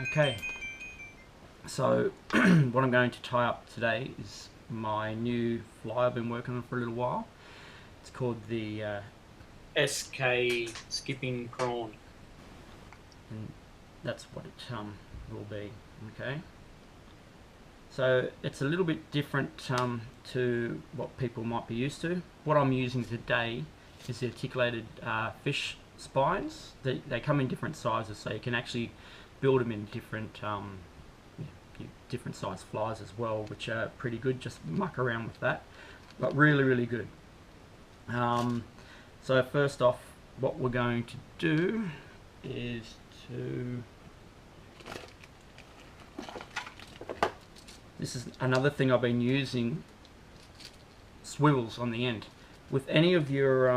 Okay, so what I'm going to tie up today is my new fly I've been working on for a little while. It's called the Sk Skipping Prawn. and that's what it will be. Okay, so it's a little bit different to what people might be used to. What I'm using today is the articulated fish spines. They come in different sizes, so you can actually build them in different size flies as well, which are pretty good. Just muck around with that, but really good. So first off, what we're going to do is to... This is another thing I've been using, swivels on the end. With any of your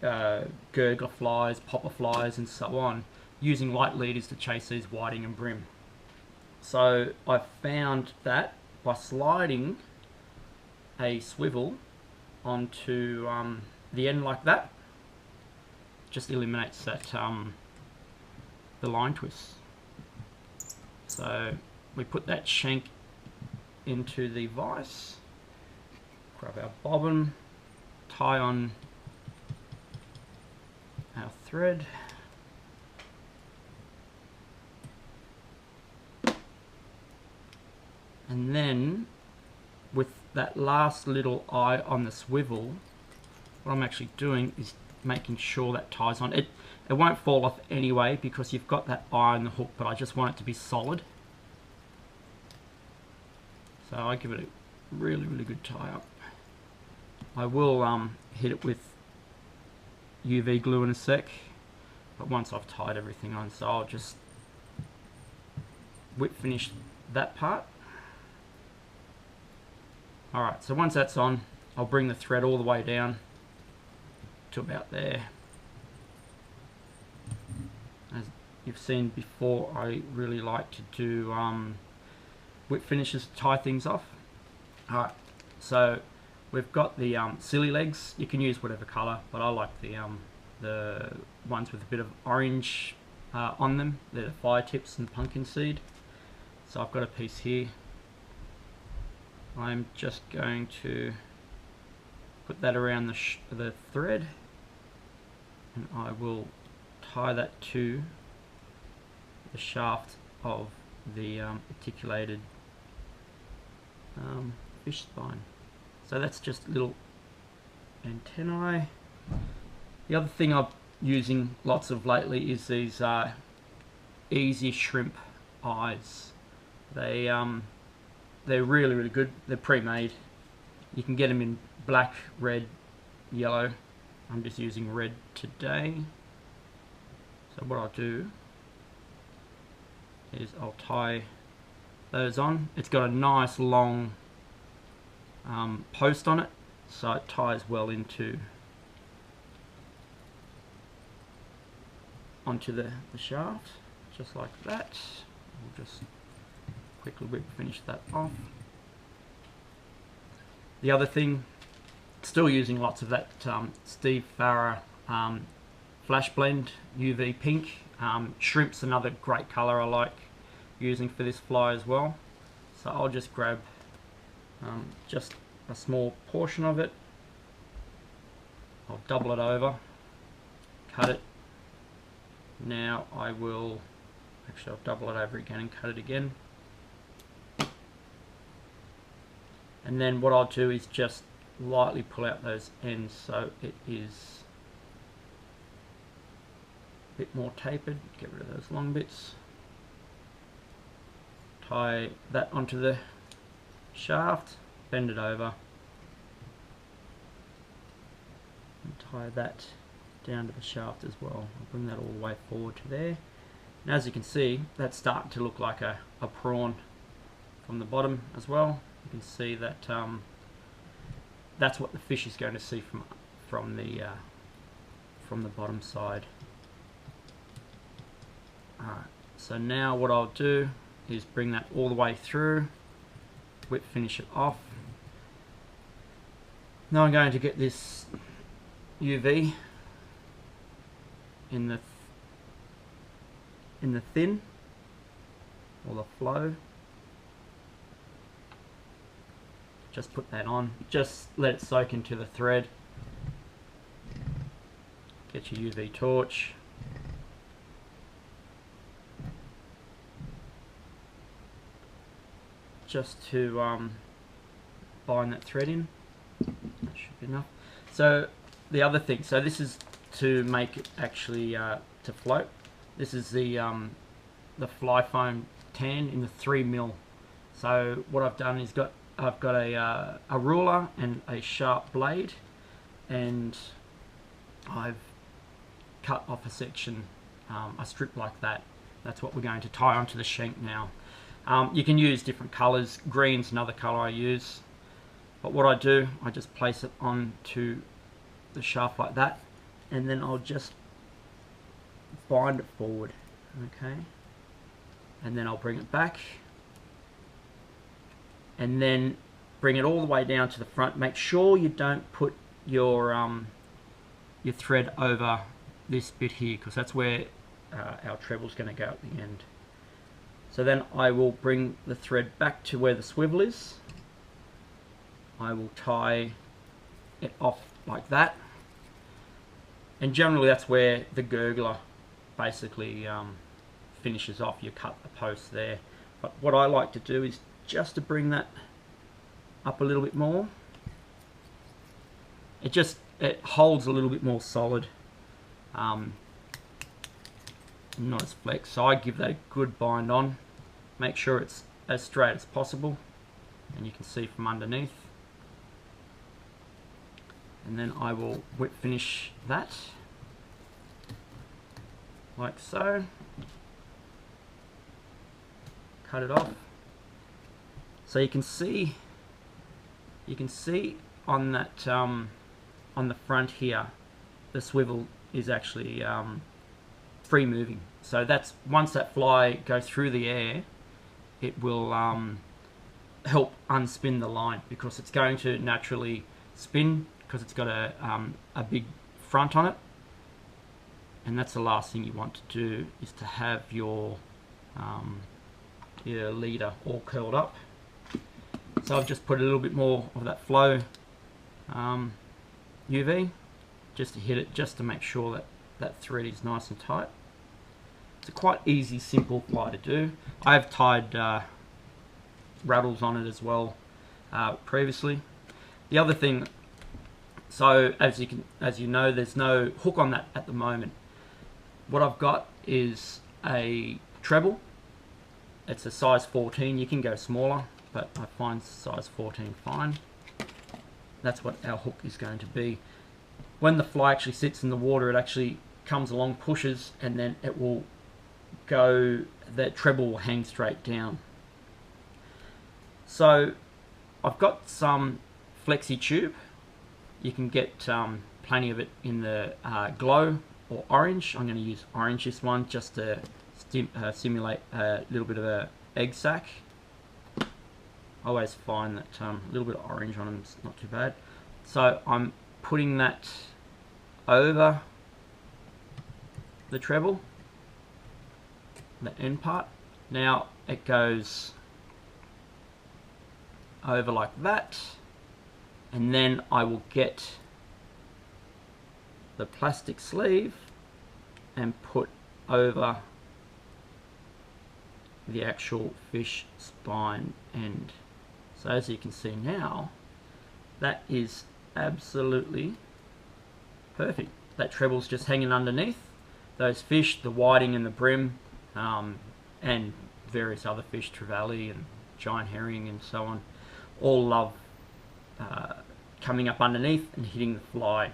gurgler flies, popper flies and so on, using light leaders to chase these whiting and brim. So I found that by sliding a swivel onto the end like that, just eliminates that the line twists. So we put that shank into the vise, grab our bobbin, tie on our thread, and then with that last little eye on the swivel, what I'm actually doing is making sure that ties on. It won't fall off anyway because you've got that eye on the hook, but I just want it to be solid. So I give it a really good tie up. I will hit it with UV glue in a sec, but once I've tied everything on, so I'll just whip finish that part. Alright, so once that's on, I'll bring the thread all the way down to about there. As you've seen before, I really like to do whip finishes to tie things off. Alright, so we've got the silly legs. You can use whatever colour, but I like the ones with a bit of orange on them. They're the fire tips and pumpkin seed. So I've got a piece here. I'm just going to put that around the thread, and I will tie that to the shaft of the articulated fish spine. So that's just little antennae. The other thing I'm using lots of lately is these easy shrimp eyes. They're really good. They're pre-made. You can get them in black, red, yellow. I'm just using red today. So what I'll do is I'll tie those on. It's got a nice long post on it, so it ties well onto the shaft, just like that. We'll just quickly whip finish that off. The other thing, still using lots of that Steve Farrar flash blend UV pink. Shrimp's another great colour I like using for this fly as well. So I'll just grab just a small portion of it. I'll double it over, cut it. Now I will, actually I'll double it over again and cut it again. And then what I'll do is just lightly pull out those ends so it is a bit more tapered. Get rid of those long bits. Tie that onto the shaft, bend it over, and tie that down to the shaft as well. I'll bring that all the way forward to there. And as you can see, that's starting to look like a prawn from the bottom as well. You can see that that's what the fish is going to see from the bottom side. Alright, so now what I'll do is bring that all the way through, whip finish it off. Now I'm going to get this UV in the thin, or the flow. Just put that on, just let it soak into the thread. Get your UV torch. Just to bind that thread in. That should be enough. So the other thing, so this is to make it actually to float. This is the fly foam tan in the 3mm. So what I've done is I've got a ruler and a sharp blade, and I've cut off a section, a strip like that. That's what we're going to tie onto the shank now. You can use different colours. Green's another colour I use. But what I do, I just place it onto the shaft like that, and then I'll just bind it forward. Okay. And then I'll bring it back. And then bring it all the way down to the front. Make sure you don't put your thread over this bit here, because that's where our treble's going to go at the end. So then I will bring the thread back to where the swivel is. I will tie it off like that. And generally that's where the gurgler basically finishes off. You cut the post there. But what I like to do is just to bring that up a little bit more. It holds a little bit more solid. Not as flex, so I give that a good bind on. Make sure it's as straight as possible, and you can see from underneath. And then I will whip finish that like so. Cut it off. So you can see on that on the front here, the swivel is actually free moving. So that's, once that fly goes through the air, it will help unspin the line, because it's going to naturally spin because it's got a big front on it, and that's the last thing you want to do, is to have your leader all curled up. So I've just put a little bit more of that flow UV just to hit it, just to make sure that that thread is nice and tight. It's a quite easy, simple fly to do. I've tied rattles on it as well previously. The other thing, so as you know, there's no hook on that at the moment. What I've got is a treble. It's a size 14. You can go smaller, but I find size 14 fine. That's what our hook is going to be. When the fly actually sits in the water, it actually comes along, pushes, and then it will go, that treble will hang straight down. So I've got some flexi tube. You can get plenty of it in the glow or orange. I'm going to use orange this one, just to simulate a little bit of a egg sac. I always find that a little bit of orange on them is not too bad. So I'm putting that over the treble, the end part. Now it goes over like that, and then I will get the plastic sleeve and put over the actual fish spine end. So as you can see now, that is absolutely perfect. That treble's just hanging underneath those fish, the whiting and the brim, and various other fish, trevally and giant herring and so on, all love coming up underneath and hitting the fly.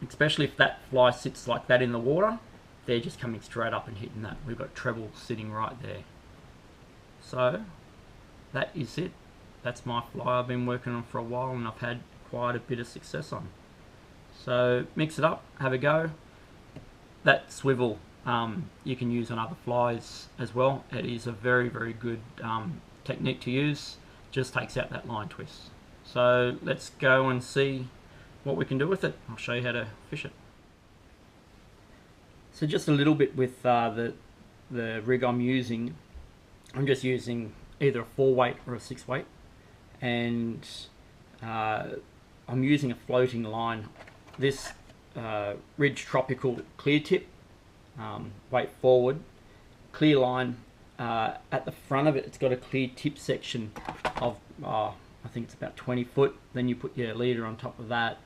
Especially if that fly sits like that in the water, they're just coming straight up and hitting that. We've got treble sitting right there. So that is it. That's my fly I've been working on for a while, and I've had quite a bit of success on. So mix it up, have a go. That swivel you can use on other flies as well. It is a very, very good technique to use. Just takes out that line twist. So let's go and see what we can do with it. I'll show you how to fish it. So just a little bit with the the rig I'm using, I'm just using either a 4-weight or a 6-weight, and I'm using a floating line. This Ridge Tropical clear tip, weight forward, clear line. At the front of it, it's got a clear tip section of I think it's about 20 foot. Then you put your leader on top of that.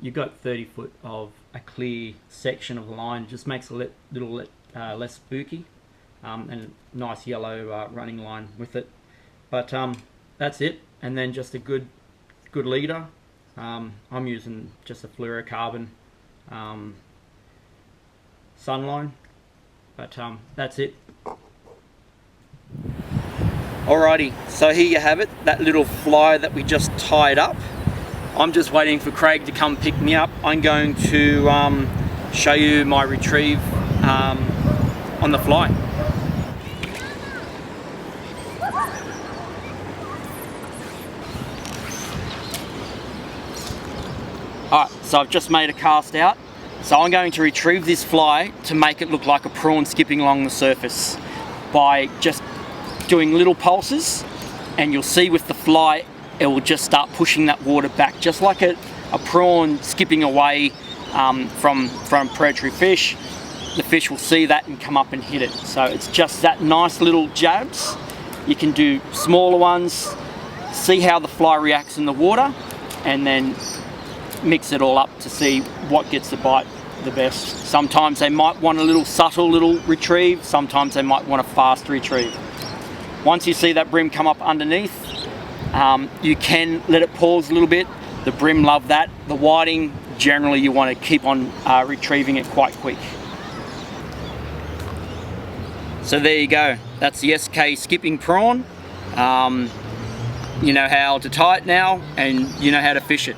You've got 30 foot of a clear section of the line. It just makes a little less spooky, and a nice yellow running line with it. But that's it. And then just a good leader. I'm using just a fluorocarbon sunline. But that's it. Alrighty, so here you have it, that little fly that we just tied up. I'm just waiting for Craig to come pick me up. I'm going to show you my retrieve on the fly. Alright, so I've just made a cast out. So I'm going to retrieve this fly to make it look like a prawn skipping along the surface by just doing little pulses, and you'll see with the fly it will just start pushing that water back, just like a prawn skipping away from predatory fish. The fish will see that and come up and hit it. So it's just that nice little jabs. You can do smaller ones, see how the fly reacts in the water, and then mix it all up to see what gets the bite the best. Sometimes they might want a little subtle little retrieve, sometimes they might want a fast retrieve. Once you see that brim come up underneath, you can let it pause a little bit. The brim love that. The whiting, generally you want to keep on retrieving it quite quick. So there you go. That's the Sk Skipping Prawn. You know how to tie it now, and you know how to fish it.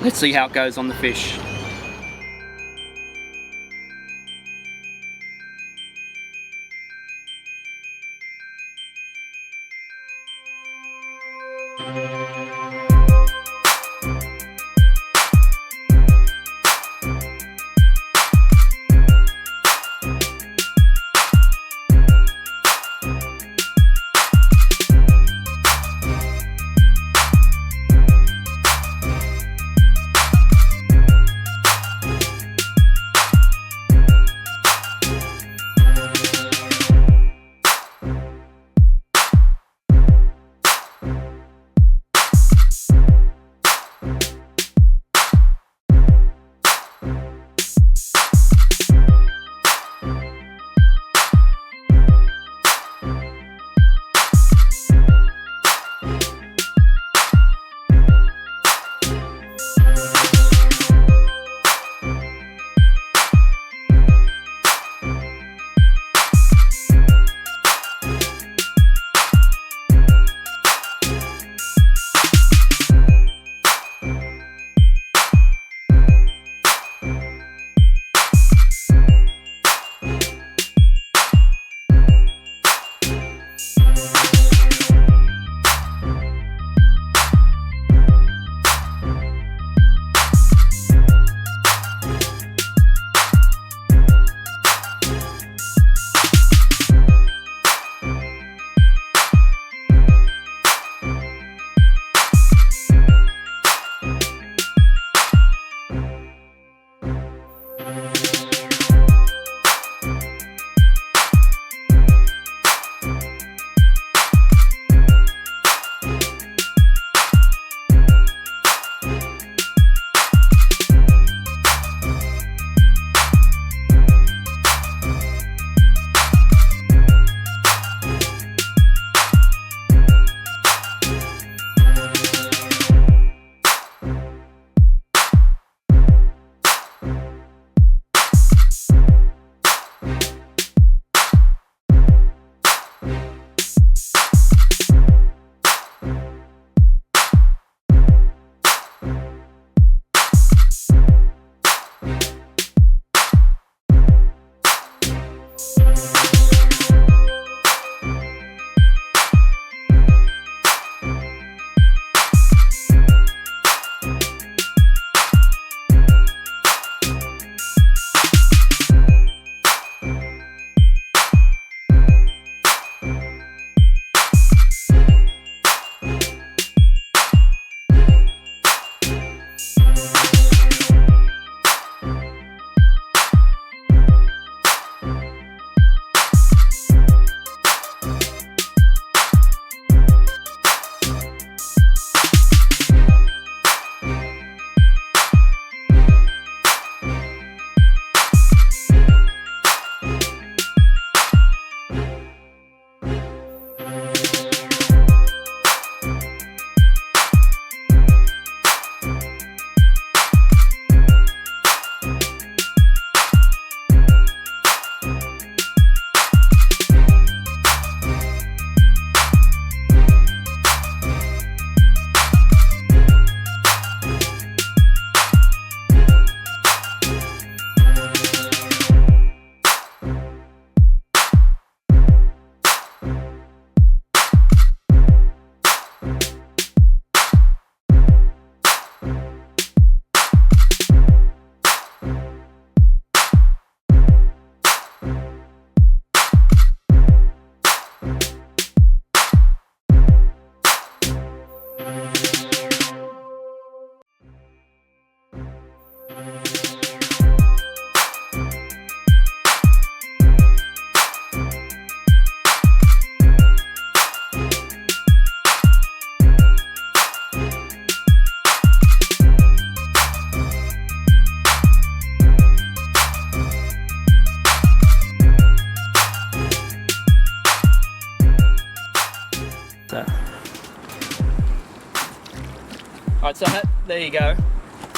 Let's see how it goes on the fish.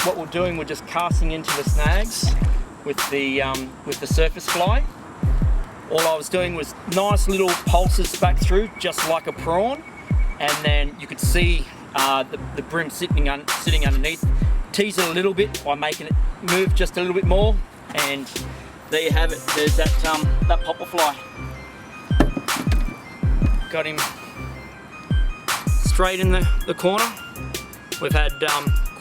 what we're doing, we're just casting into the snags with the surface fly. All I was doing was nice little pulses back through, just like a prawn, and then you could see the brim sitting underneath. Tease it a little bit by making it move just a little bit more, and there you have it. There's that popper fly. Got him straight in the corner. We've had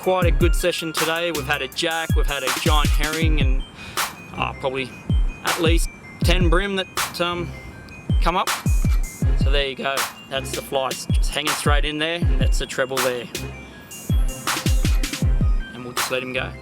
quite a good session today. We've had a jack, we've had a giant herring, and probably at least 10 brim that come up. So there you go. That's the fly, just hanging straight in there, and that's the treble there. And we'll just let him go.